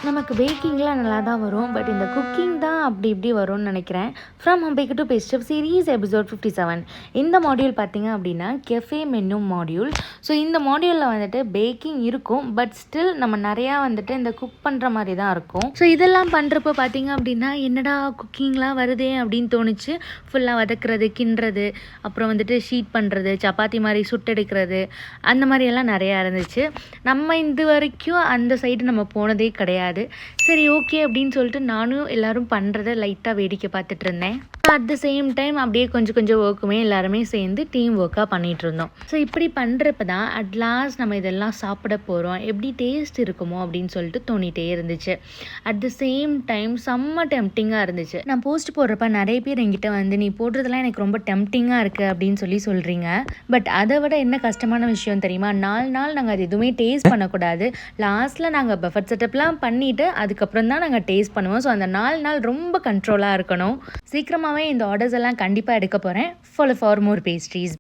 நமக்கு பேக்கிங்லாம் நல்லா தான் வரும். பட் இந்த குக்கிங் தான் அப்படி இப்படி வரும்னு நினைக்கிறேன். From home Baker to best chef series episode 57. இந்த மாடியூல் பார்த்தீங்க அப்படின்னா கெஃபே மெனு மாடியூல். ஸோ இந்த மாடியூலில் வந்துட்டு பேக்கிங் இருக்கும். பட் ஸ்டில் நம்ம நிறையா வந்துட்டு இந்த குக் பண்ணுற மாதிரி தான் இருக்கும். ஸோ இதெல்லாம் பண்ணுறப்ப பார்த்தீங்க அப்படின்னா என்னடா குக்கிங்லாம் வருதே அப்படின்னு தோணுச்சு. ஃபுல்லாக வதக்குறது, கிண்டுறது, அப்புறம் வந்துட்டு ஷீட் பண்ணுறது, சப்பாத்தி மாதிரி சுட்டெடுக்கிறது, அந்த மாதிரியெல்லாம் நிறையா இருந்துச்சு. நம்ம இது வரைக்கும் அந்த சைடு நம்ம போனதே கிடையாது. சரி ஓகே அப்படின்னு சொல்லிட்டு நானும் எல்லாரும் பண்ணுறதை லைட்டாக வேடிக்கை பார்த்துட்டு இருந்தேன். அட் த சேம் டைம் அப்படியே கொஞ்சம் கொஞ்சம் ஒர்க்குமே எல்லாருமே சேர்ந்து டீம் ஒர்க்காக பண்ணிகிட்டு இருந்தோம். ஸோ இப்படி பண்ணுறப்ப தான் அட் லாஸ்ட் நம்ம இதெல்லாம் சாப்பிட போகிறோம், எப்படி டேஸ்ட் இருக்குமோ அப்படின்னு சொல்லிட்டு தோணிகிட்டே இருந்துச்சு. அட் த சேம் டைம் செம்ம டெம்ப்டிங்காக இருந்துச்சு. நான் போஸ்ட் போடுறப்ப நிறைய பேர் என்கிட்ட வந்து நீ போடுறதெல்லாம் எனக்கு ரொம்ப டெம்ப்டிங்காக இருக்குது அப்படின்னு சொல்கிறீங்க. பட் அதை விட என்ன கஷ்டமான விஷயம் தெரியுமா, 4 நாள் நாங்கள் அது எதுவுமே டேஸ்ட் பண்ணக்கூடாது. லாஸ்ட்டில் நாங்கள் பஃபட் செட்டப்லாம் பண்ணிவிட்டு அதுக்கப்புறம் தான் நாங்கள் டேஸ்ட் பண்ணுவோம். ஸோ அந்த 4 நாள் ரொம்ப கண்ட்ரோலாக இருக்கணும். சீக்கிரமாகவே இந்த ஆர்டர்ஸ் எல்லாம் கண்டிப்பாக எடுக்க போகிறேன். Follow for more pastries.